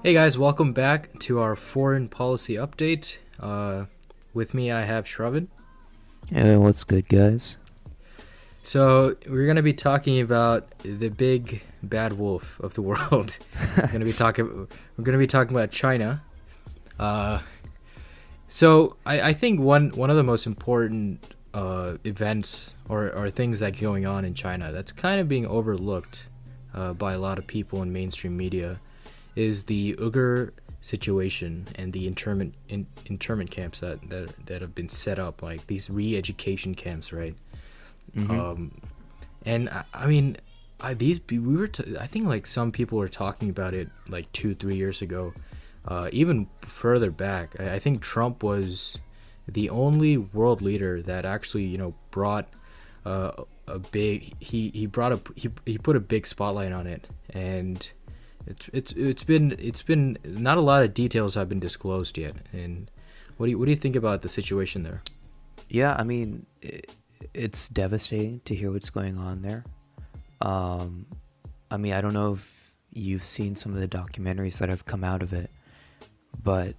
Hey guys, welcome back to our foreign policy update. With me, I have Shravan. Yeah, what's good, guys? So we're gonna be talking about the big bad wolf of the world. We're gonna be talking about China. Uh, so I think one of the most important events or things that going on in China that's kind of being overlooked by a lot of people in mainstream media is the Uyghur situation and the internment camps that have been set up, like these re-education camps, right? Mm-hmm. And I mean, I think like some people were talking about it like 2 3 years ago, even further back. I think Trump was the only world leader that actually brought a big he brought a he put a big spotlight on it. And it's been not a lot of details have been disclosed yet. And what do you think about the situation there? Yeah, I mean, it's devastating to hear what's going on there. Um, I mean, I don't know if you've seen some of the documentaries that have come out of it, but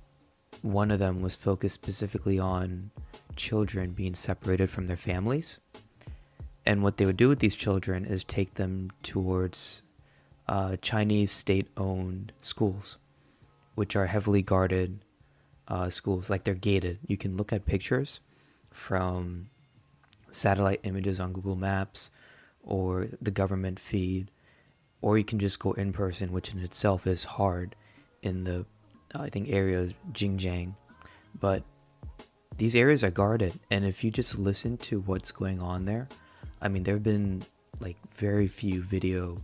one of them was focused specifically on children being separated from their families. And what they would do with these children is take them towards Chinese state-owned schools, which are heavily guarded schools. Like, they're gated. You can look at pictures from satellite images on Google Maps or the government feed, or you can just go in person, which in itself is hard in the, I think, area of Xinjiang. But these areas are guarded, and if you just listen to what's going on there, I mean, there have been like very few video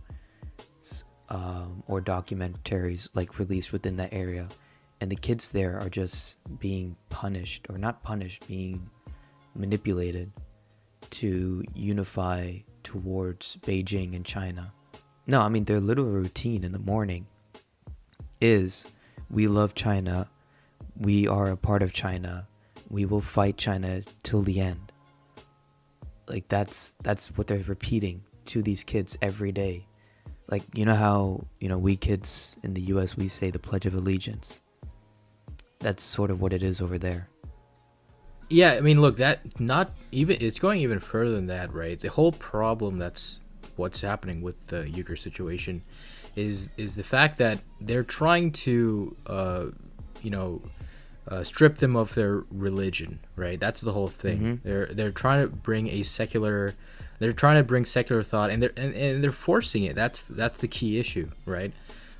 or documentaries like released within that area, and the kids there are just being punished, or not punished, being manipulated to unify towards Beijing and China. No, I mean, their little routine in the morning is, we love China, we are a part of China, we will fight China till the end. Like, that's what they're repeating to these kids every day. Like, you know how, we kids in the US, we say the Pledge of Allegiance. That's sort of what it is over there. Yeah, I mean, look, that not even it's going even further than that, right? The whole problem that's what's happening with the Uyghur situation is the fact that they're trying to strip them of their religion, right? That's the whole thing. They're trying to bring secular thought, and they're forcing it. That's the key issue, right?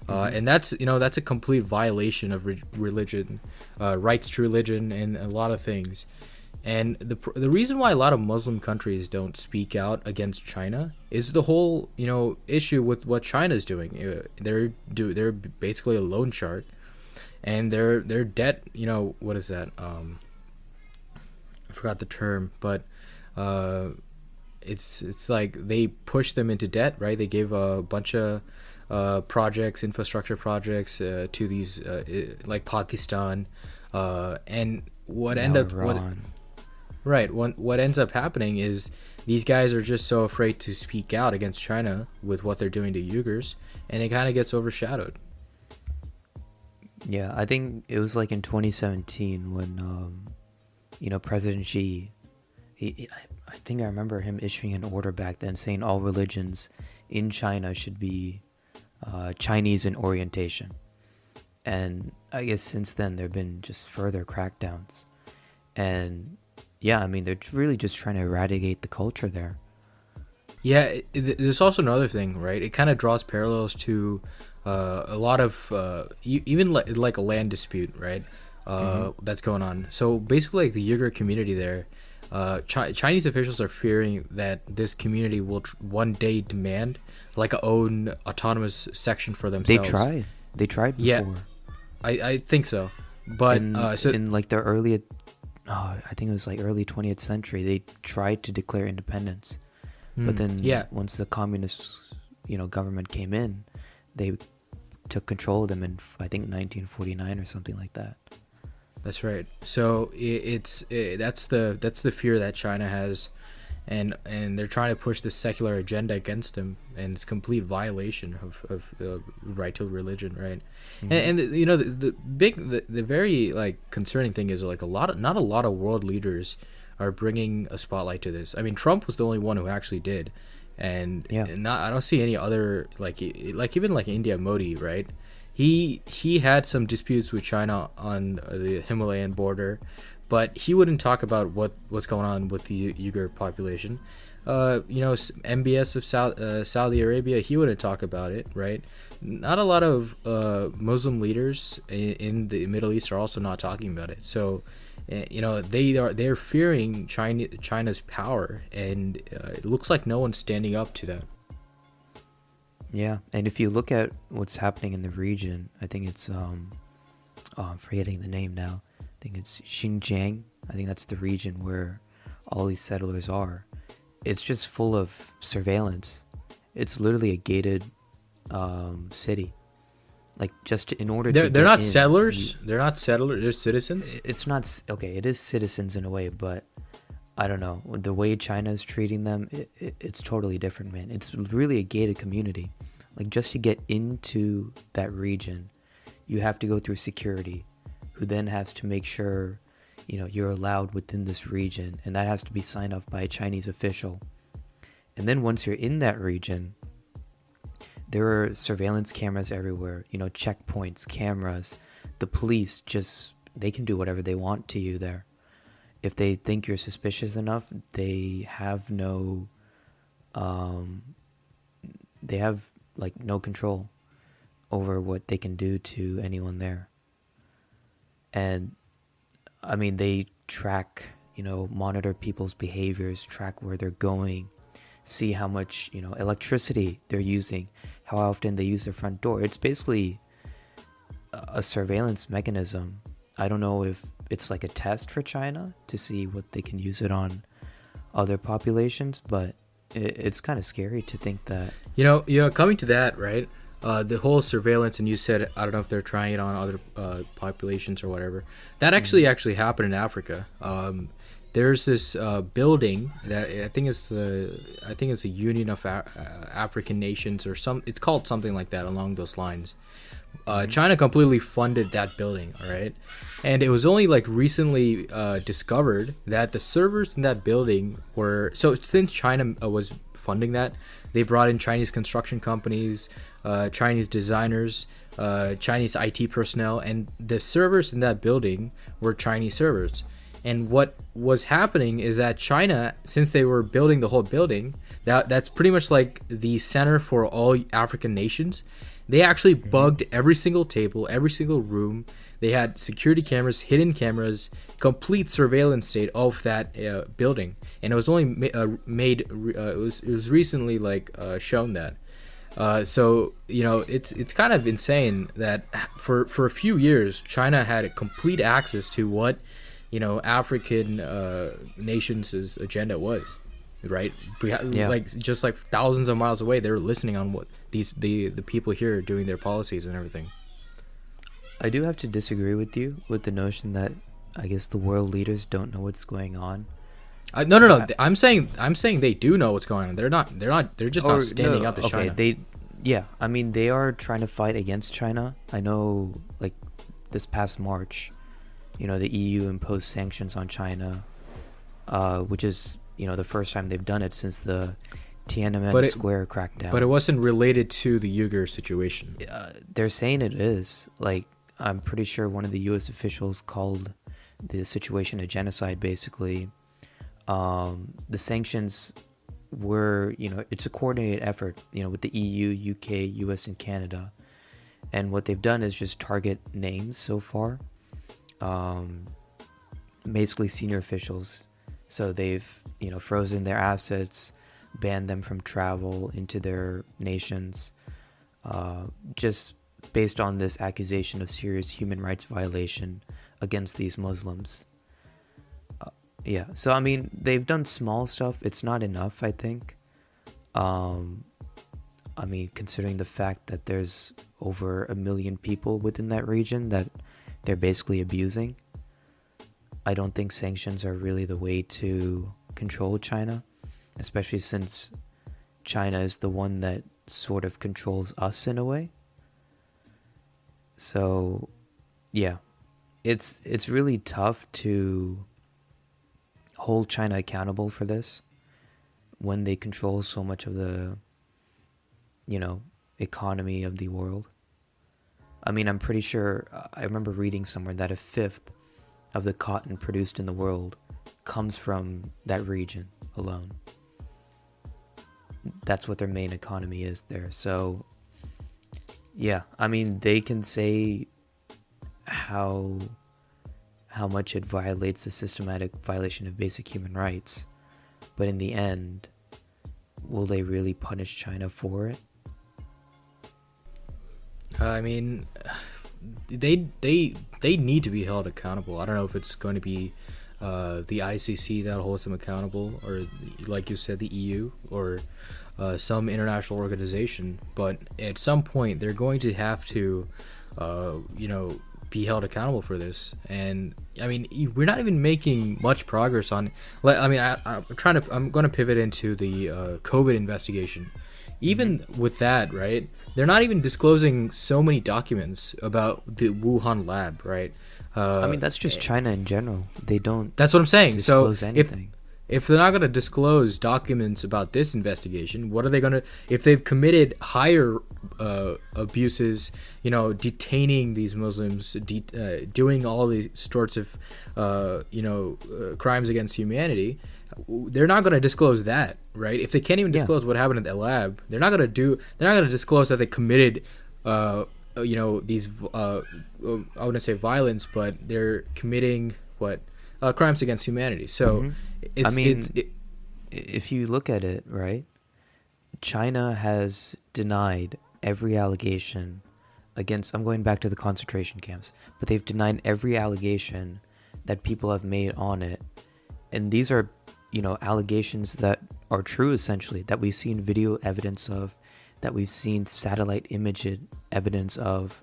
And that's a complete violation of religion, rights to religion, and a lot of things. And the reason why a lot of Muslim countries don't speak out against China is the whole issue with what China's doing. They're basically a loan shark, and their debt. What is that? I forgot the term, but it's like they push them into debt, right? They gave a bunch of infrastructure projects to these like Pakistan, and what Now end up Iran. what ends up happening is these guys are just so afraid to speak out against China with what they're doing to Uyghurs, and it kind of gets overshadowed. Yeah, I think it was like in 2017 when, President Xi, I think I remember him issuing an order back then saying all religions in China should be Chinese in orientation. And I guess since then there have been just further crackdowns. And yeah, I mean, they're really just trying to eradicate the culture there. Yeah, there's also another thing, right? It kind of draws parallels to a lot of even like a land dispute, right? That's going on. So basically, like the Uyghur community there, Chinese officials are fearing that this community will one day demand like a own autonomous section for They themselves. tried. They tried Yeah, before. I think so. But In like the early, I think it was like early 20th century, they tried to declare independence. But then yeah, once the communist, government came in, they took control of them in, I think, 1949 or something like that. that's right. So that's the fear that China has. and they're trying to push this secular agenda against him, and it's complete violation of right to religion, right? Mm-hmm. And the very like concerning thing is like not a lot of world leaders are bringing a spotlight to this. I mean, Trump was the only one who actually did, and Yeah. not I don't see any other like even like India Modi, right? He had some disputes with China on the Himalayan border, but he wouldn't talk about what's going on with the Uyghur population. MBS of Saudi Arabia, he wouldn't talk about it, right? Not a lot of Muslim leaders in the Middle East are also not talking about it. So, they're fearing China's power, and it looks like no one's standing up to that. Yeah, and if you look at what's happening in the region, I think it's I'm forgetting the name now. I think it's Xinjiang. I think that's the region where all these settlers are. It's just full of surveillance. It's literally a gated city. Like just in order to They're get not in, settlers. They're not settlers. They're citizens. it's not okay. It is citizens in a way, but I don't know the way China is treating them. It's totally different, man. It's really a gated community. Like just to get into that region, you have to go through security, who then has to make sure, you're allowed within this region, and that has to be signed off by a Chinese official. And then once you're in that region, there are surveillance cameras everywhere, checkpoints, cameras. The police they can do whatever they want to you there. If they think you're suspicious enough, they have no no control over what they can do to anyone there. And I mean, they track, monitor people's behaviors, track where they're going, see how much, electricity they're using, how often they use their front door. It's basically a surveillance mechanism. I don't know if it's like a test for China to see what they can use it on other populations, but it's kind of scary to think that. Coming to that, right? The whole surveillance, and you said I don't know if they're trying it on other populations or whatever. That actually happened in Africa. There's this building that I think it's a Union of African Nations or it's called something like that along those lines. China completely funded that building, all right? And it was only like recently discovered that the servers in that building since China was funding that, they brought in Chinese construction companies, Chinese designers, Chinese IT personnel, and the servers in that building were Chinese servers. And what was happening is that China, since they were building the whole building, that's pretty much like the center for all African nations. They actually bugged every single table, every single room. They had security cameras, hidden cameras, complete surveillance state of that building, and it was only it was recently shown that. So it's kind of insane that for a few years China had complete access to what African nations' agenda was. Right, Yeah. just like thousands of miles away, they're listening on what the people here are doing, their policies and everything. I do have to disagree with you with the notion that I guess the world leaders don't know what's going on. No. I'm saying they do know what's going on. They're not. They're just not standing up to China. I mean, they are trying to fight against China. I know, like this past March, the EU imposed sanctions on China, which is the first time they've done it since the Tiananmen Square crackdown. But it wasn't related to the Uyghur situation. They're saying it is. Like, I'm pretty sure one of the U.S. officials called the situation a genocide, basically. The sanctions were, it's a coordinated effort, with the EU, UK, US, and Canada. And what they've done is just target names so far. Basically senior officials. So they've, frozen their assets, banned them from travel into their nations, just based on this accusation of serious human rights violation against these Muslims. Yeah, so I mean, they've done small stuff. It's not enough, I think. I mean, considering the fact that there's over 1 million people within that region that they're basically abusing, I don't think sanctions are really the way to control China. especially since China is the one that sort of controls us in a way. So, yeah, it's really tough to hold China accountable for this when they control so much of the, economy of the world. I mean, I'm pretty sure, I remember reading somewhere that a fifth of the cotton produced in the world comes from that region alone. That's what their main economy is there. So, yeah, I mean, they can say how much it violates the systematic violation of basic human rights, but in the end, will they really punish China for it? I mean, they need to be held accountable. I don't know if it's going to be the ICC that holds them accountable, or like you said, the EU, or some international organization. But at some point, they're going to have to, be held accountable for this. And I mean, we're not even making much progress on. I mean, I'm going to pivot into the COVID investigation. Even with that, right? They're not even disclosing so many documents about the Wuhan lab, right? I mean, that's just China in general. They don't. That's what I'm saying. Disclose So anything. if they're not going to disclose documents about this investigation, what are they going to? If they've committed higher abuses, detaining these Muslims, doing all these sorts of, crimes against humanity, they're not going to disclose that, right? If they can't even disclose what happened at the lab, they're not going to disclose that they committed, these, I wouldn't say violence, but they're committing crimes against humanity. So if you look at it, right, China has denied every allegation against, I'm going back to the concentration camps, but they've denied every allegation that people have made on it. And these are, allegations that are true, essentially, that we've seen video evidence of, that we've seen satellite image evidence of,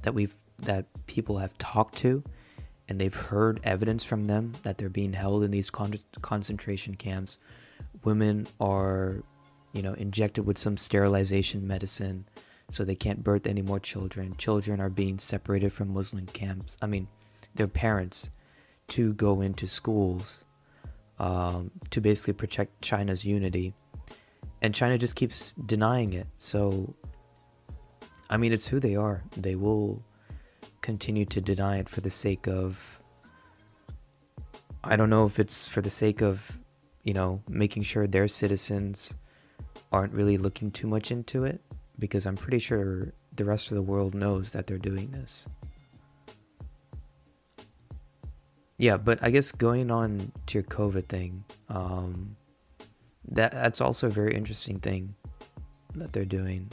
that people have talked to, and they've heard evidence from them that they're being held in these concentration camps. Women are, injected with some sterilization medicine so they can't birth any more children. Children are being separated from Muslim camps. I mean, their parents, to go into schools to basically protect China's unity. And China just keeps denying it. So, I mean, it's who they are. They will continue to deny it for the sake of, I don't know if it's for the sake of, making sure their citizens aren't really looking too much into it, because I'm pretty sure the rest of the world knows that they're doing this. Yeah, but I guess going on to your COVID thing, that's also a very interesting thing that they're doing,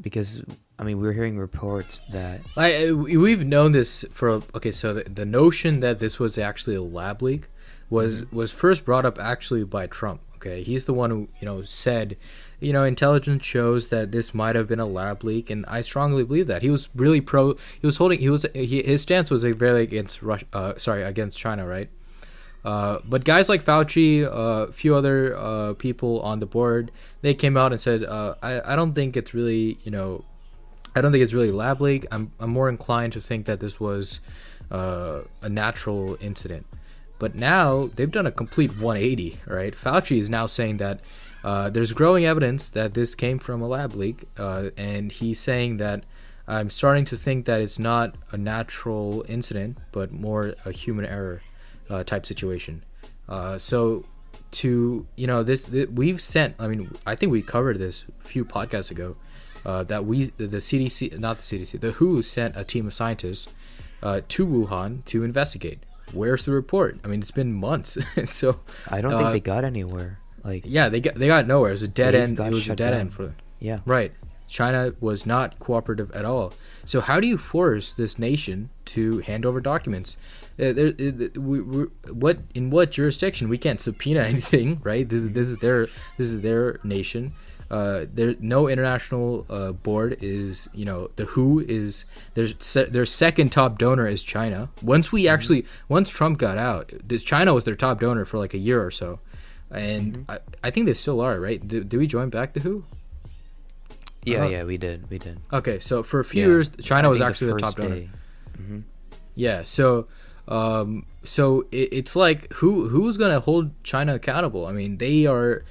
because I mean, we're hearing reports that we've known this for so the notion that this was actually a lab leak was first brought up actually by Trump. Okay, he's the one who said, intelligence shows that this might have been a lab leak, and I strongly believe that. He was really his stance was very against against China, right? But guys like Fauci, a few other people on the board, they came out and said, I don't think it's really, I don't think it's really lab leak. I'm more inclined to think that this was a natural incident. But now they've done a complete 180, right? Fauci is now saying that there's growing evidence that this came from a lab leak, and he's saying that I'm starting to think that it's not a natural incident, but more a human error type situation. So to this we've sent. I mean, I think we covered this a few podcasts ago. That the CDC, not the CDC, the WHO sent a team of scientists to Wuhan to investigate. Where's the report? I mean, it's been months. So I don't think they got anywhere. They got nowhere. It was a dead end. It was a dead end for them. Yeah. Right. China was not cooperative at all. So how do you force this nation to hand over documents? In what jurisdiction? We can't subpoena anything, right? This is their nation. There no international board is, the WHO is their second top donor is China. Once Trump got out, China was their top donor for like a year or so. and Hmm. I think they still are, right? Do we join back the WHO? Yeah, Uh, yeah, we did. okay, so for a few Yeah, years, China I was think the actually the top first donor. day. Hmm. Yeah, it's like who's gonna hold China accountable? I mean, they're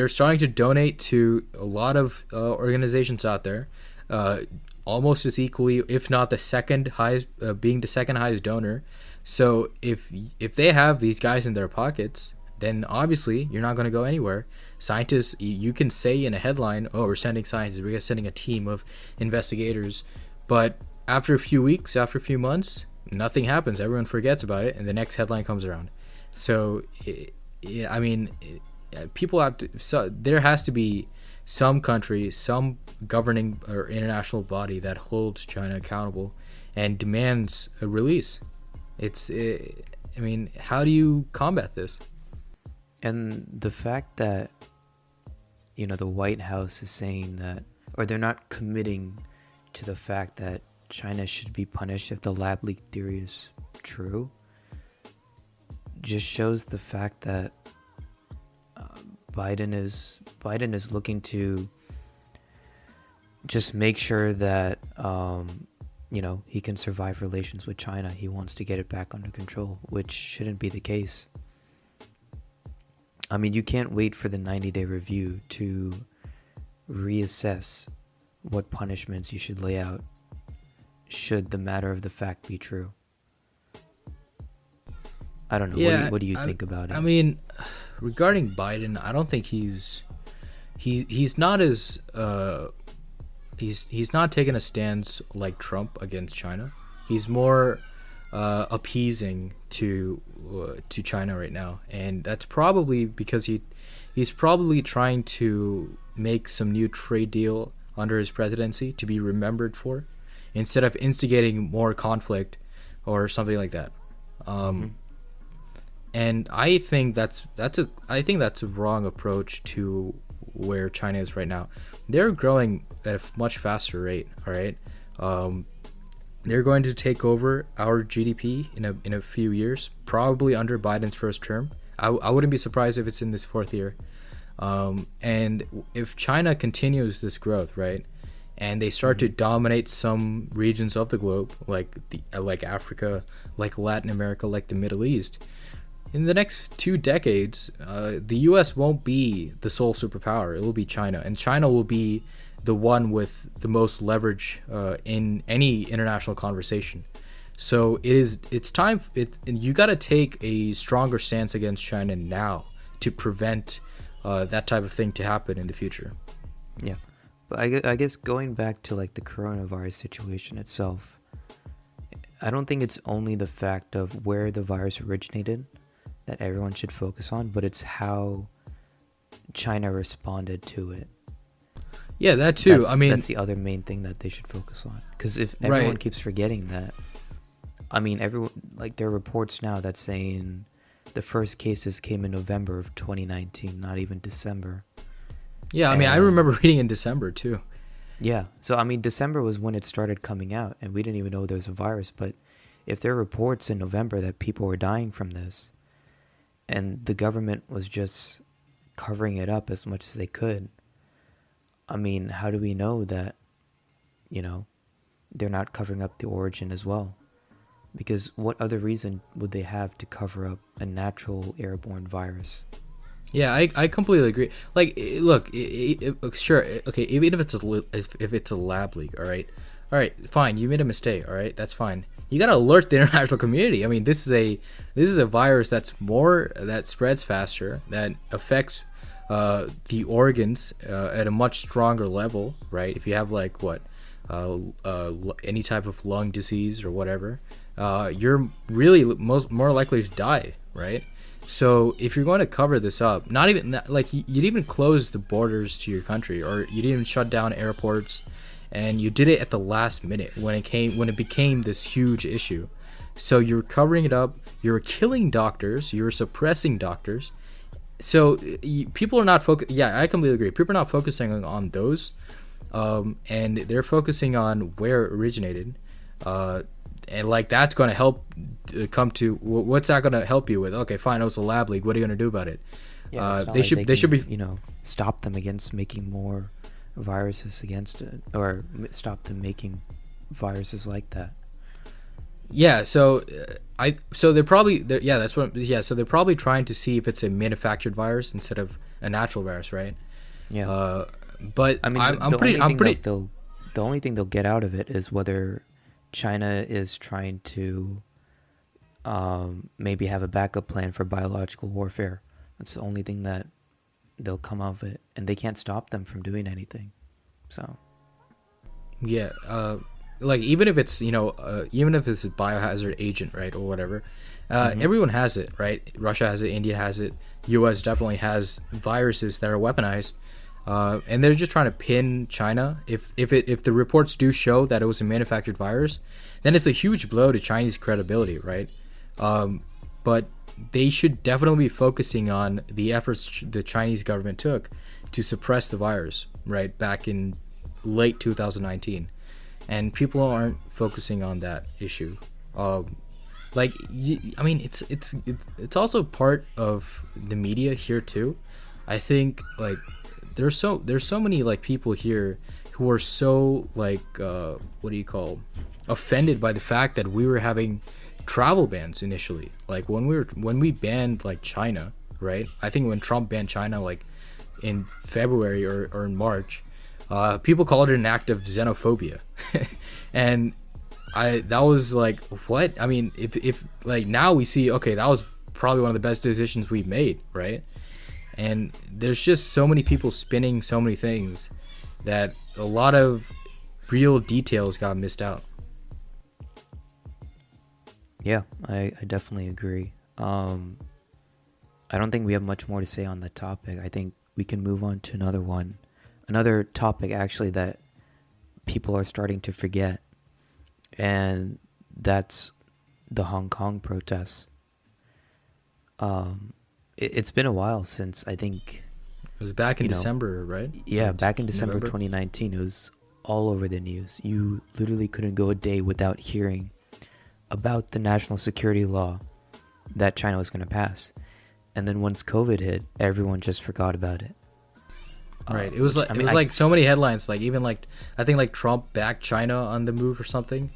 starting to donate to a lot of organizations out there, uh, almost as equally, if not the second highest, being the second highest donor. So if they have these guys in their pockets, then obviously you're not gonna go anywhere. Scientists, you can say in a headline, "Oh, we're sending scientists. We're sending a team of investigators," but after a few weeks, after a few months, nothing happens. Everyone forgets about it, and the next headline comes around. So, I mean, people have to. So there has to be some country, some governing or international body that holds China accountable and demands a release. I mean, how do you combat this? And the fact that, the White House is saying that, or they're not committing to the fact that China should be punished if the lab leak theory is true, just shows the fact that Biden is looking to just make sure that he can survive relations with China. He wants to get it back under control, which shouldn't be the case. I mean, you can't wait for the 90-day review to reassess what punishments you should lay out should the matter of the fact be true. I don't know. Yeah, What do you think about it? I mean, regarding Biden, I don't think he's not as he's not taking a stance like Trump against China. He's more appeasing to China right now, and that's probably because he's probably trying to make some new trade deal under his presidency to be remembered for, instead of instigating more conflict or something like that. Um, And I think that's a wrong approach to where China is right now. They're growing at a much faster rate. All right, they're going to take over our GDP in a few years, probably under Biden's first term. I wouldn't be surprised if it's in this fourth year. And if China continues this growth, right, and they start to dominate some regions of the globe, like Africa, like Latin America, like the Middle East, in the next 2 decades, the U.S. won't be the sole superpower. It will be China, and China will be the one with the most leverage in any international conversation. So it's time. You got to take a stronger stance against China now to prevent that type of thing to happen in the future. Yeah, but I guess going back to like the coronavirus situation itself, I don't think it's only the fact of where the virus originated that everyone should focus on, but it's how China responded to it. Yeah, that too. That's the other main thing that they should focus on. Because if everyone Right. keeps forgetting that, I mean, everyone, like, there are reports now that saying the first cases came in November of 2019, not even December. Yeah, I mean, I And remember reading in December too. yeah, so I mean, December was when it started coming out, and we didn't even know there was a virus. But if there are reports in November that people were dying from this, and the government was just covering it up as much as they could, I mean, how do we know that, they're not covering up the origin as well? Because what other reason would they have to cover up a natural airborne virus? Yeah, I completely agree. Like, look, sure, okay, even if it's a lab leak, all right, fine, you made a mistake, all right, that's fine. You gotta alert the international community. I mean, this is a virus that spreads faster, that affects the organs at a much stronger level, right? If you have any type of lung disease or whatever, you're really more likely to die, right? So if you're going to cover this up, you'd even close the borders to your country, or you'd even shut down airports, and you did it at the last minute when it became this huge issue. So you're covering it up, you're killing doctors, you're suppressing doctors. So people are not focused. Yeah, I completely agree. People are not focusing on those, and they're focusing on where it originated. and like that's going to help come to what's that going to help you with? Okay, fine, it was a lab leak. What are you going to do about it? Yeah, it's not They like should they should can, be. stop them against making more viruses against it, or stop them making viruses like that. Yeah, so so yeah, that's what, yeah, so they're probably trying to see if it's a manufactured virus instead of a natural virus, right? Yeah. But I mean, the only thing they'll get out of it is whether China is trying to maybe have a backup plan for biological warfare. That's the only thing that they'll come of it, and they can't stop them from doing anything. So yeah, like even if it's even if it's a biohazard agent, right, or whatever, everyone has it, right? Russia has it, India has it, U.S. definitely has viruses that are weaponized, and they're just trying to pin China. If the reports do show that it was a manufactured virus, then it's a huge blow to Chinese credibility, right? But they should definitely be focusing on the efforts the Chinese government took to suppress the virus, right, back in late 2019, and people aren't focusing on that issue. Like, I mean, it's also part of the media here too. I think like there's so many like people here who are so like what do you call, offended by the fact that we were having travel bans initially. Like when we banned like China, right? I think when Trump banned China like in February or in March, people called it an act of xenophobia, and that was like, what? I mean, if like now we see, okay, that was probably one of the best decisions we've made, right? And there's just so many people spinning so many things that a lot of real details got missed out. yeah, I definitely agree. I don't think we have much more to say on the topic. I think we can move on to another topic actually that people are starting to forget, and that's the Hong Kong protests. It's been a while since, I think, It was back in December, right? yeah, back in December November? 2019, it was all over the news. You literally couldn't go a day without hearing about the national security law that China was going to pass. And then once COVID hit, everyone just forgot about it. Right. It was like, like so many headlines. Like even like I think like Trump backed China on the move or something.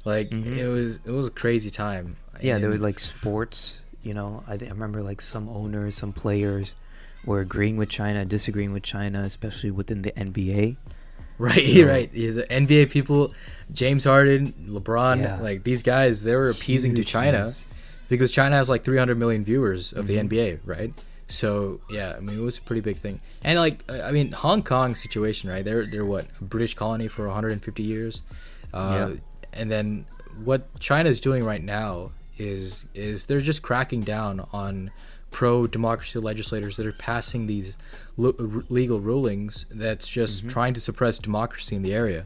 Like it was a crazy time. Yeah, there And- was like sports. I remember like some owners, some players were agreeing with China, disagreeing with China, especially within the NBA. Right, So- right. He's NBA people, James Harden, LeBron, Yeah. like these guys, they were appeasing to Huge China news. because China has like 300 million viewers of the NBA, right? So yeah, I mean it was a pretty big thing. And like I mean Hong Kong situation, right? They're what, a British colony for 150 years, Yeah. and then what China's doing right now is they're just cracking down on pro-democracy legislators that are passing these legal rulings that's just trying to suppress democracy in the area,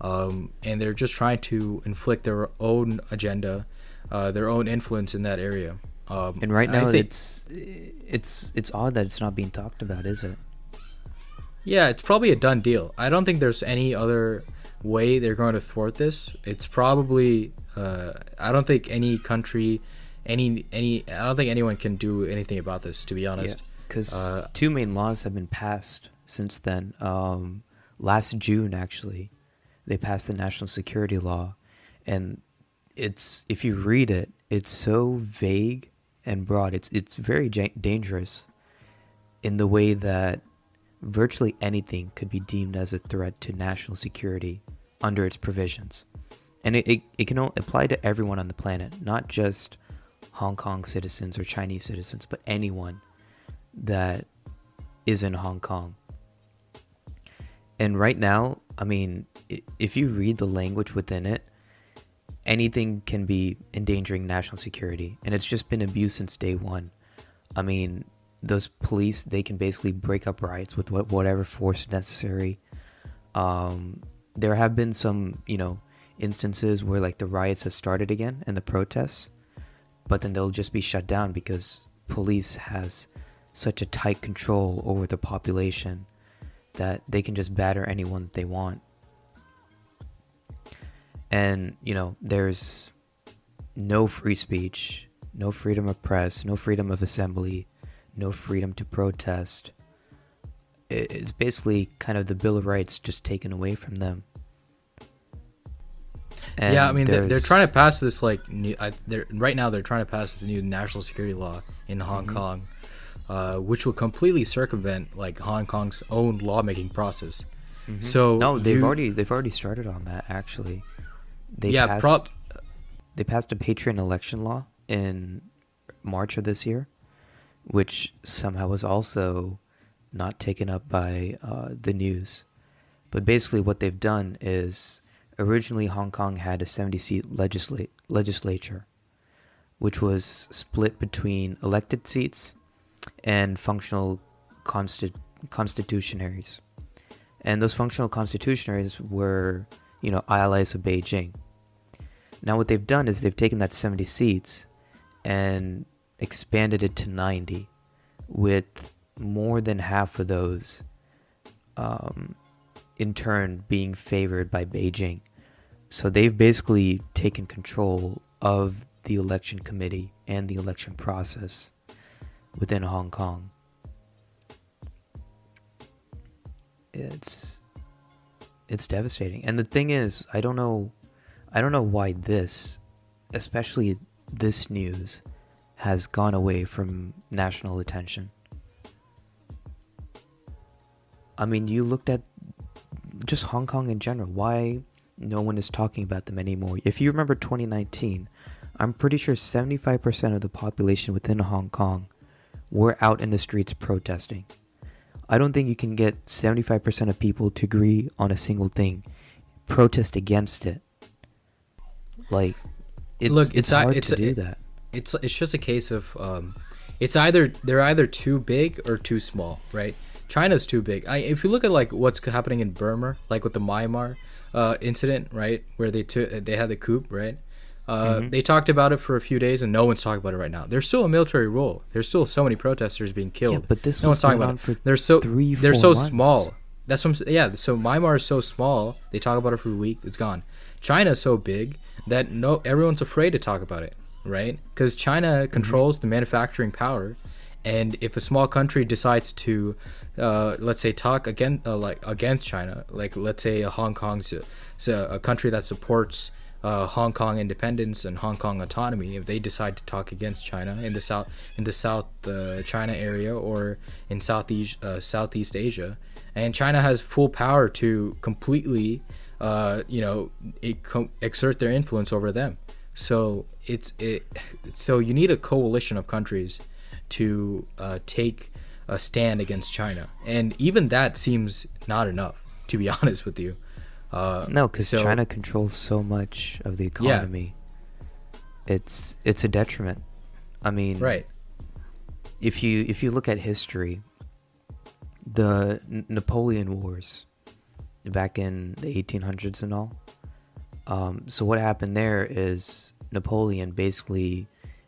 and they're just trying to inflict their own agenda, their own influence in that area. And right now, I think, it's odd that it's not being talked about, is it? yeah, it's probably a done deal. I don't think there's any other way they're going to thwart this. It's probably I don't think any country, I don't think anyone can do anything about this, to be honest. Because two main laws have been passed since then. Last June, actually, they passed the national security law, and if you read it, it's so vague and broad. It's very dangerous in the way that virtually anything could be deemed as a threat to national security under its provisions. And it can apply to everyone on the planet, not just Hong Kong citizens or Chinese citizens, but anyone that is in Hong Kong. And right now, I mean, if you read the language within it, anything can be endangering national security. And it's just been abused since day one. I mean, those police, they can basically break up riots with whatever force necessary. There have been some, instances where like the riots have started again and the protests, but then they'll just be shut down because police has such a tight control over the population that they can just batter anyone that they want. And there's no free speech, no freedom of press, no freedom of assembly, no freedom to protest. It's basically kind of the Bill of Rights just taken away from them. And yeah, I mean they're trying to pass this like new. Right now they're trying to pass this new national security law in Hong Kong, which will completely circumvent like Hong Kong's own lawmaking process. So no, they've already started on that actually. They passed a Patreon election law in March of this year, which somehow was also not taken up by the news. But basically what they've done is, originally Hong Kong had a 70-seat legislature, which was split between elected seats and functional constitutionaries. And those functional constitutionaries were, allies of Beijing. Now what they've done is they've taken that 70 seats and expanded it to 90, with more than half of those in turn being favored by Beijing. So they've basically taken control of the election committee and the election process within Hong Kong. It's devastating. And the thing is, I don't know why especially this news, has gone away from national attention. I mean, you looked at just Hong Kong in general. Why no one is talking about them anymore? If you remember 2019, I'm pretty sure 75% of the population within Hong Kong were out in the streets protesting. I don't think you can get 75% of people to agree on a single thing, protest against it. Like, it's hard to do that. It's just a case of they're either too big or too small, right? China's too big. If you look at like what's happening in Burma, like with the Myanmar incident, right, where they had the coup, right? They talked about it for a few days, and no one's talking about it right now. There's still a military rule. There's still so many protesters being killed. Yeah, but this no was one's talking going about on it. for They're so 3-4 months. small. That's what so Myanmar is so small. They talk about it for a week. It's gone. China's so big that everyone's afraid to talk about it, right? Because China controls the manufacturing power, and if a small country decides to, let's say, talk against China, like let's say Hong Kong's a country that supports Hong Kong independence and Hong Kong autonomy, if they decide to talk against China in the South China area or in Southeast Asia, and China has full power to completely exert their influence over them. So so you need a coalition of countries to take a stand against China, and even that seems not enough, to be honest with you. No, because China controls so much of the economy. Yeah. It's a detriment. I mean, right. If you look at history, the Napoleon Wars back in the 1800s and all. So what happened there is Napoleon basically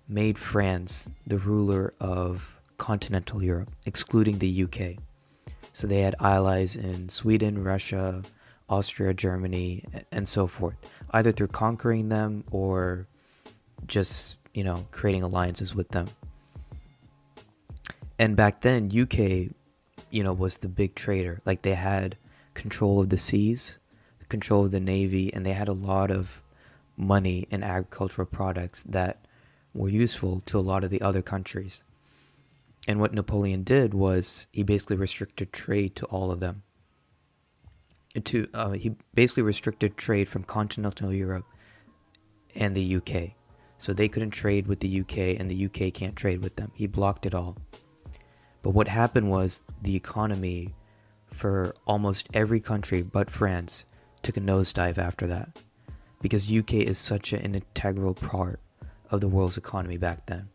made France the ruler of continental Europe, excluding the UK. So they had allies in Sweden, Russia, Austria, Germany, and so forth, either through conquering them or just, creating alliances with them. And back then, UK, was the big trader. Like, they had control of the seas, control of the navy, and they had a lot of money in agricultural products that were useful to a lot of the other countries. And what Napoleon did was he basically restricted trade to all of them. He basically restricted trade from continental Europe and the UK. So they couldn't trade with the UK, and the UK can't trade with them. He blocked it all. But what happened was the economy for almost every country but France took a nosedive after that, because UK is such an integral part of the world's economy back then.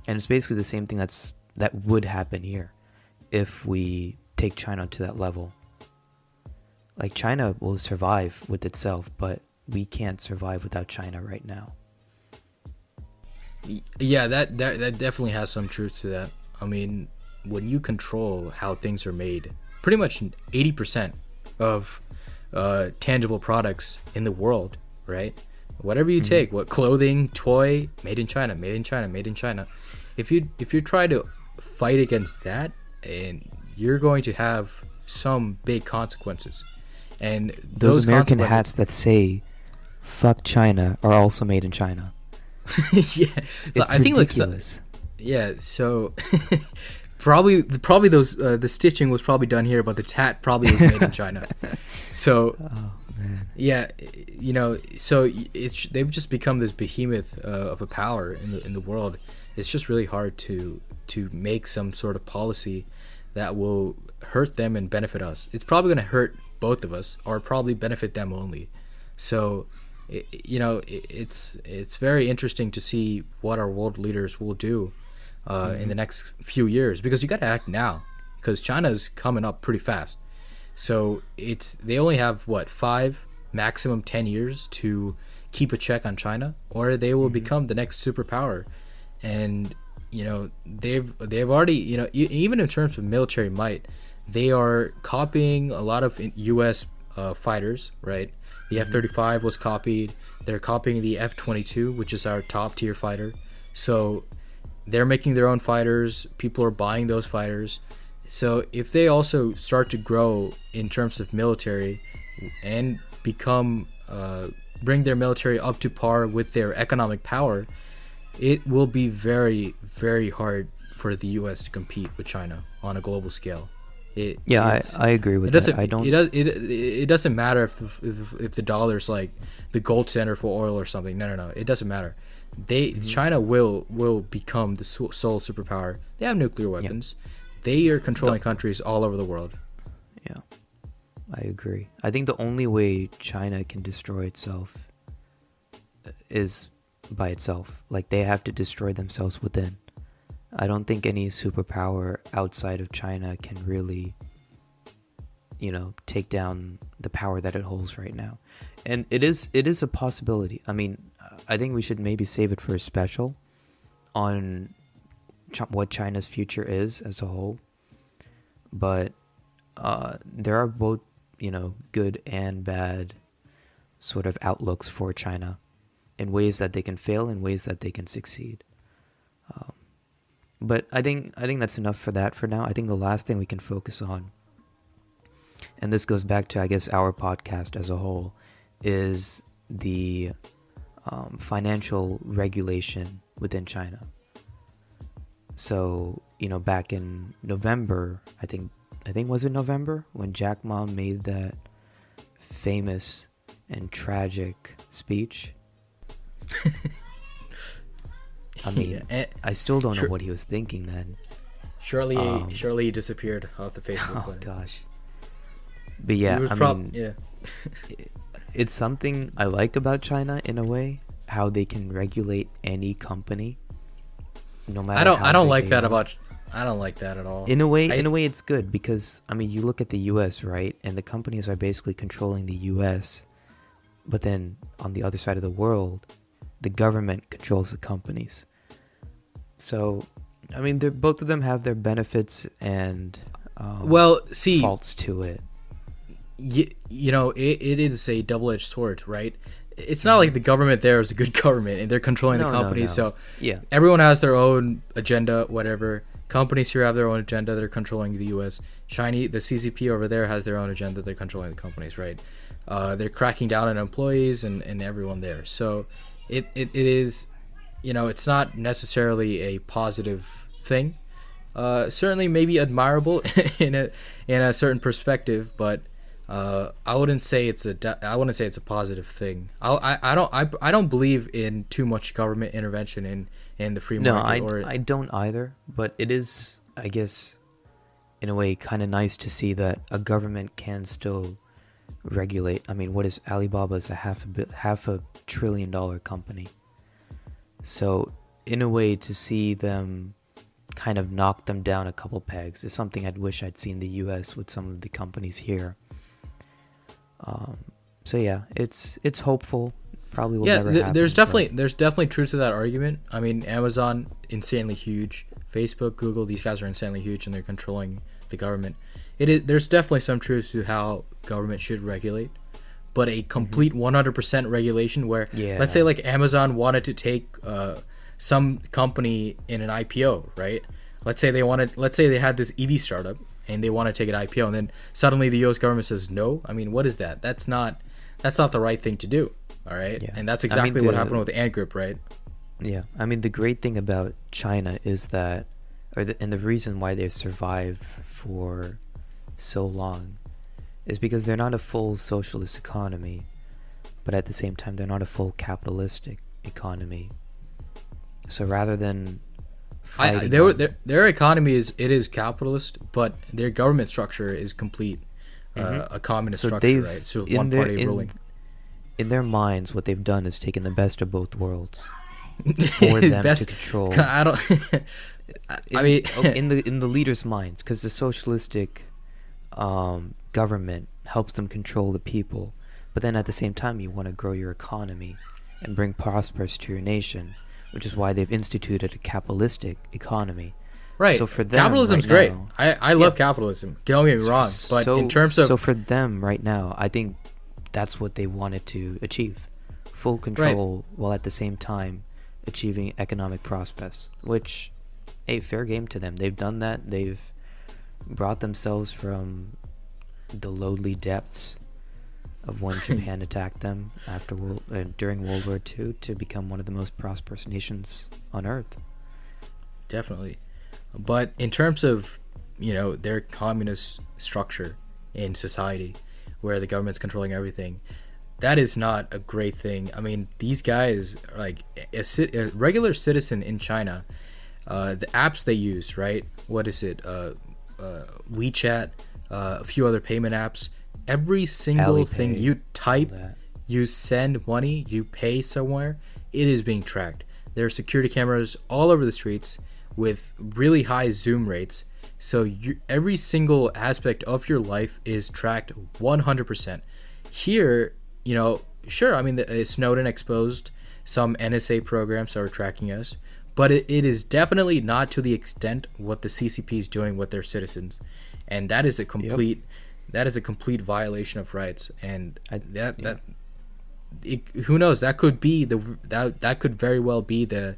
And it's basically the same thing that would happen here if we take China to that level. Like, China will survive with itself, but we can't survive without China right now. Yeah, that definitely has some truth to that. I mean, when you control how things are made, pretty much 80% of tangible products in the world, right? Whatever you Mm-hmm. take, what clothing, toy, made in China, made in China, made in China. If you try to fight against that, and you're going to have some big consequences, and Those those American consequences. hats that say "fuck China" are also made in China. Yeah, It's I think ridiculous. yeah. So probably those the stitching was probably done here, but the tat probably was made in China. So Oh man. yeah, so they've just become this behemoth of a power in the world. It's just really hard to make some sort of policy that will hurt them and benefit us. It's probably going to hurt both of us, or probably benefit them only. So it's very interesting to see what our world leaders will do in the next few years, because you got to act now, because China's coming up pretty fast. So they only have what, 5, maximum 10 years to keep a check on China, or they will become the next superpower. And they've already, even in terms of military might, they are copying a lot of U.S. Fighters, right? The F-35 was copied. They're copying the F-22, which is our top tier fighter. So they're making their own fighters. People are buying those fighters. So if they also start to grow in terms of military and bring their military up to par with their economic power, it will be very, very hard for the U.S. to compete with China on a global scale. I agree with that. I don't. It doesn't matter if the dollar's like the gold standard for oil or something. No. It doesn't matter. China will become the sole superpower. They have nuclear weapons. They are controlling countries all over the world. Yeah, I agree. I think the only way China can destroy itself is by itself. Like, they have to destroy themselves within. I don't think any superpower outside of China can really, take down the power that it holds right now. And it is a possibility. I mean, I think we should maybe save it for a special on what China's future is as a whole. But there are both, good and bad sort of outlooks for China, in ways that they can fail, in ways that they can succeed. But I think that's enough for that for now. I think the last thing we can focus on, and this goes back to, I guess, our podcast as a whole, is the financial regulation within China. So, back in November, I think was it November, when Jack Ma made that famous and tragic speech? I mean, I still don't know what he was thinking then. Surely he disappeared off the face of the Oh planet. gosh. But yeah, it's something I like about China in a way, how they can regulate any company, no matter. I don't like that at all. In a way, it's good, because I mean, you look at the U.S., right, and the companies are basically controlling the U.S., but then on the other side of the world, the government controls the companies. So, I mean, both of them have their benefits and faults to it. It is a double-edged sword, right? It's not like the government there is a good government and they're controlling the companies. No. So Yeah, everyone has their own agenda, whatever. Companies here have their own agenda. They're controlling the U.S. The CCP over there has their own agenda. They're controlling the companies, right? They're cracking down on employees and everyone there. So it is, it's not necessarily a positive thing. Certainly maybe admirable in a certain perspective, but I wouldn't say it's a positive thing. I don't believe in too much government intervention in the free market. No, I don't either. But it is, I guess, in a way, kind of nice to see that a government can still regulate. I mean, what is Alibaba's a half $1 trillion company. So in a way, to see them kind of knock them down a couple pegs is something I'd wish I'd seen the U.S. with some of the companies here. So yeah, it's hopeful. Probably will never happen. There's definitely truth to that argument. I mean, Amazon, insanely huge. Facebook, Google, these guys are insanely huge, and they're controlling the government. There's definitely some truth to how government should regulate, but a complete 100% regulation where, Yeah. let's say like Amazon wanted to take some company in an IPO, right? Let's say they had this EV startup and they want to take an IPO, and then suddenly the U.S. government says no. I mean, what is that? That's not the right thing to do. All right, Yeah. and that's I mean, exactly what happened with Ant Group, right? Yeah, I mean, the great thing about China is that, and the reason why they've survived for so long is because they're not a full socialist economy, but at the same time, they're not a full capitalistic economy. So rather than fighting their economy is capitalist, but their government structure is complete a communist structure, right? So one party ruling. In their minds, what they've done is taken the best of both worlds for them to control. I don't. I mean, in the leaders' minds, because the socialistic government helps them control the people, but then at the same time, you want to grow your economy and bring prosperity to your nation, which is why they've instituted a capitalistic economy. Right. So for them, capitalism's right great. now, I love capitalism. Don't get me wrong, but in terms of for them right now, I think that's what they wanted to achieve: full control, while at the same time achieving economic prosperity. Which, hey, fair game to them. They've done that. They've brought themselves from the lowly depths of when Japan attacked them during World War II to become one of the most prosperous nations on earth. Definitely. But in terms of, their communist structure in society where the government's controlling everything, that is not a great thing. I mean, these guys, like a regular citizen in China, the apps they use, right? What is it? WeChat, a few other payment apps. Every single Alipay, thing you type, you send money, you pay somewhere, it is being tracked. There are security cameras all over the streets with really high zoom rates. So every single aspect of your life is tracked 100%. Here, sure, I mean, Snowden exposed some NSA programs that are tracking us, but it is definitely not to the extent what the CCP is doing with their citizens. And that is a complete violation of rights. And who knows, that could be that could very well be the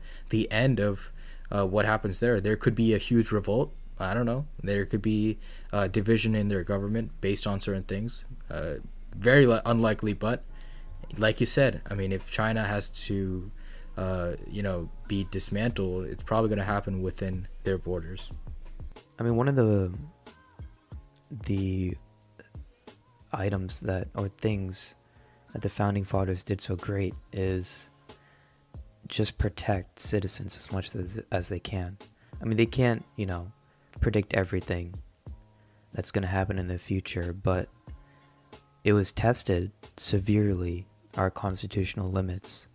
end of what happens there. There could be a huge revolt. I don't know. There could be division in their government based on certain things. Very unlikely, but like you said, I mean, if China has to, be dismantled, it's probably going to happen within their borders. I mean, one of the items or things that the founding fathers did so great is just protect citizens as much as they can. I mean, they can't, predict everything that's going to happen in the future, but it was tested severely, our constitutional limits,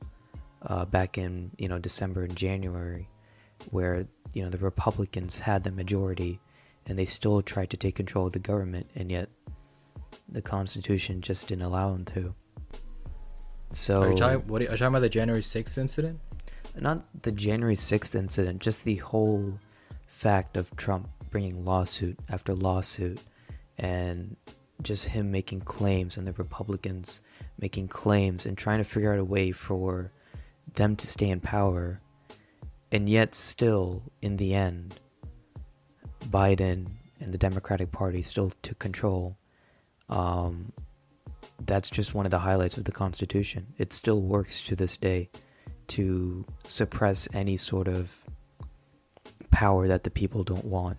back in, December and January, where, the Republicans had the majority and they still tried to take control of the government, and yet the Constitution just didn't allow them to. So, are you talking about the January 6th incident? Not the January 6th incident, just the whole fact of Trump bringing lawsuit after lawsuit, and just him making claims and the Republicans making claims and trying to figure out a way for them to stay in power, and yet still, in the end, Biden and the Democratic Party still took control. That's just one of the highlights of the Constitution. It still works to this day to suppress any sort of power that the people don't want.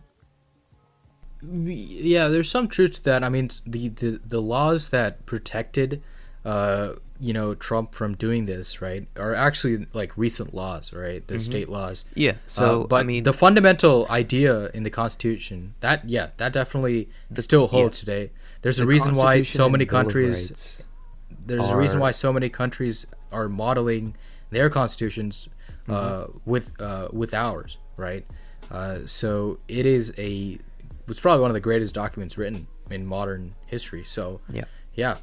Yeah, there's some truth to that. I mean, the laws that protected Trump from doing this, right, are actually like recent laws, right? The state laws. Yeah. So, but I mean, the fundamental idea in the Constitution, that definitely still holds today. There's a reason why so many countries. There's a reason why so many countries are modeling their constitutions with ours, right? So it's probably one of the greatest documents written in modern history. So yeah.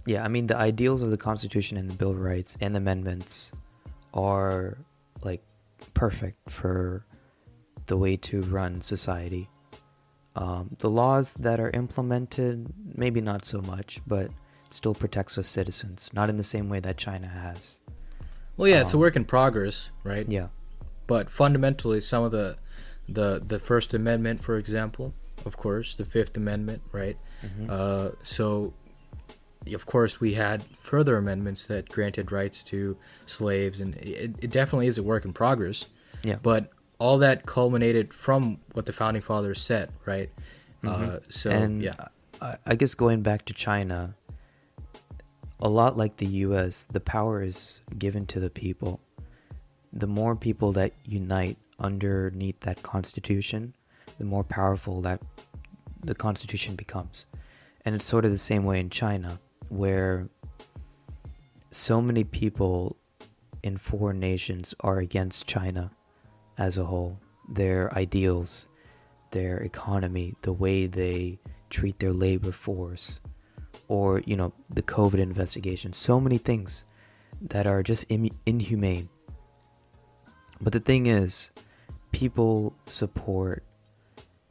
I mean, the ideals of the Constitution and the Bill of Rights and the amendments are like perfect for the way to run society. The laws that are implemented, maybe not so much, but it still protects us citizens. Not in the same way that China has. Well, yeah, it's a work in progress, right? Yeah. But fundamentally, some of the First Amendment, for example, of course, the Fifth Amendment, right? So, of course, we had further amendments that granted rights to slaves, and it definitely is a work in progress. Yeah. But all that culminated from what the founding fathers said, right? So, And yeah. I guess going back to China, a lot like the US, the power is given to the people. The more people that unite underneath that constitution, the more powerful that the constitution becomes. And it's sort of the same way in China, where so many people in foreign nations are against China as a whole. Their ideals, their economy, the way they treat their labor force, or, the COVID investigation. So many things that are just inhumane. But the thing is, people support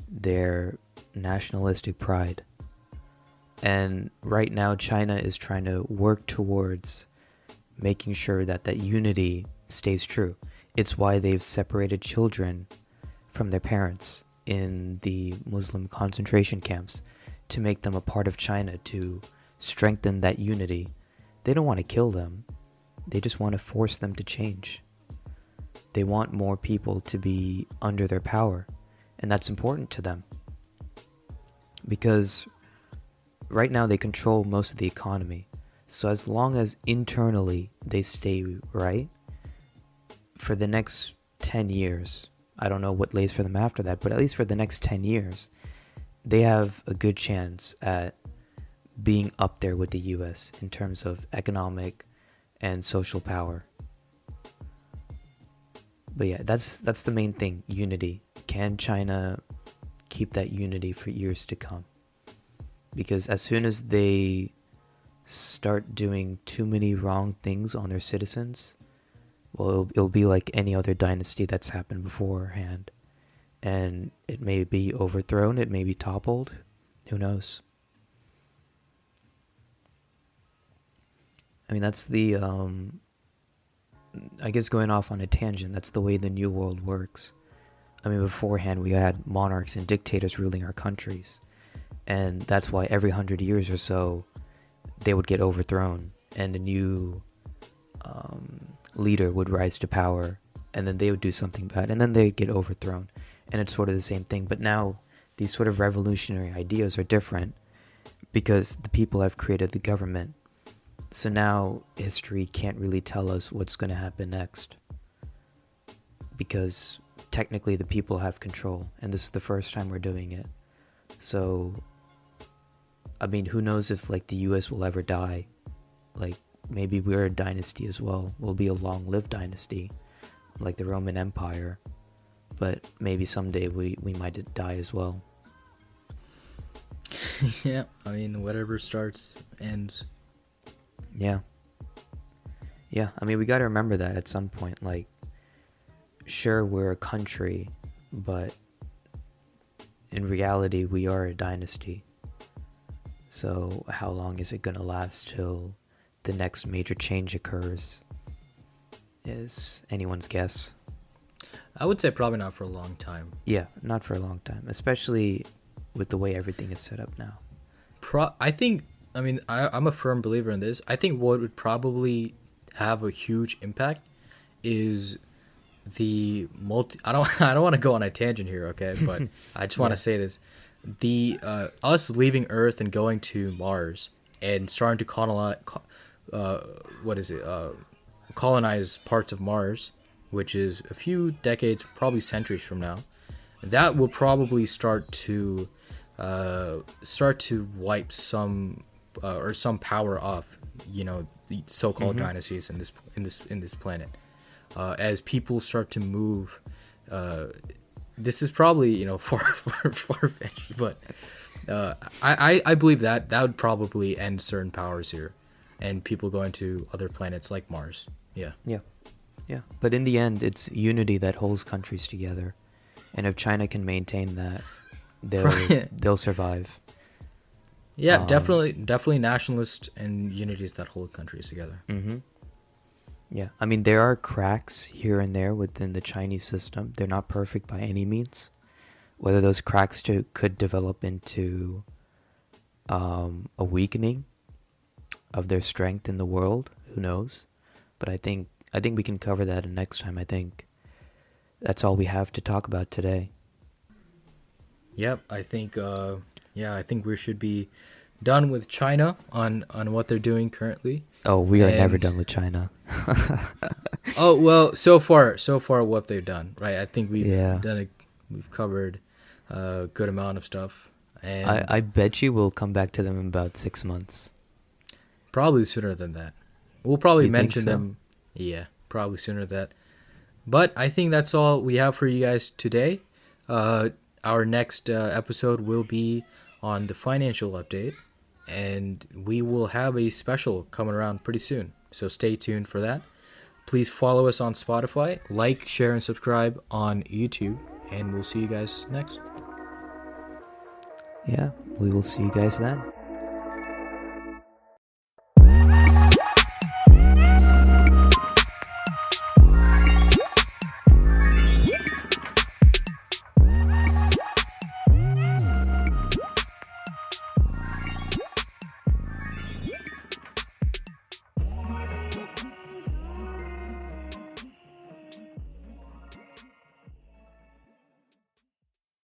their nationalistic pride. And right now, China is trying to work towards making sure that that unity stays true. It's why they've separated children from their parents in the Muslim concentration camps, to make them a part of China, to strengthen that unity. They don't want to kill them. They just want to force them to change. They want more people to be under their power, and that's important to them. Because right now they control most of the economy. So as long as internally they stay right, for the next 10 years, I don't know what lays for them after that, but at least for the next 10 years, they have a good chance at being up there with the US in terms of economic and social power. But yeah, that's the main thing, unity. Can China keep that unity for years to come? Because as soon as they start doing too many wrong things on their citizens, well, it'll be like any other dynasty that's happened beforehand. And it may be overthrown, it may be toppled, who knows? I mean, that's the, I guess going off on a tangent, that's the way the New World works. I mean, beforehand we had monarchs and dictators ruling our countries. And that's why every 100 years or so, they would get overthrown, and a new leader would rise to power, and then they would do something bad, and then they'd get overthrown. And it's sort of the same thing. But now, these sort of revolutionary ideas are different, because the people have created the government. So now, history can't really tell us what's going to happen next, because technically the people have control, and this is the first time we're doing it. So, I mean, who knows if, like, the US will ever die? Like, maybe we're a dynasty as well. We'll be a long-lived dynasty, like the Roman Empire. But maybe someday we might die as well. Yeah, I mean, whatever starts ends. Yeah. Yeah, I mean, we gotta remember that at some point. Like, sure, we're a country, but in reality, we are a dynasty. So how long is it gonna last till the next major change occurs is anyone's guess. I would say probably not for a long time. Yeah, not for a long time, especially with the way everything is set up now. I'm a firm believer in this. I think what would probably have a huge impact is the I don't want to go on a tangent here, okay? But I just want to say this: the us leaving Earth and going to Mars and starting to colonize parts of Mars, which is a few decades, probably centuries from now. That will probably start to wipe some power off, the so-called dynasties in this planet. As people start to move, this is probably far-fetched, but I believe that would probably end certain powers here, and people going to other planets like Mars. Yeah. But in the end, it's unity that holds countries together, and if China can maintain that, they'll survive. Yeah, Um, definitely nationalist and unities that hold countries together. hmm Yeah, I mean there are cracks here and there within the Chinese system. They're not perfect by any means. Whether those cracks could develop into a weakening of their strength in the world, who knows? But I think we can cover that next time. I think that's all we have to talk about today. Yep, I think I think we should be done with China on what they're doing currently. Oh, we are never And done with China. oh well, so far what they've done, right? I think Yeah. we've covered a good amount of stuff, I, and I bet you we'll come back to them in about 6 months. probably sooner than that. We'll probably You think mention so? them. Yeah, probably sooner than that. But I think that's all we have for you guys today. Uh, our next episode will be on the financial update, and we will have a special coming around pretty soon. So stay tuned for that. Please follow us on Spotify, like, share, and subscribe on YouTube, and we'll see you guys next. Yeah, we will see you guys then.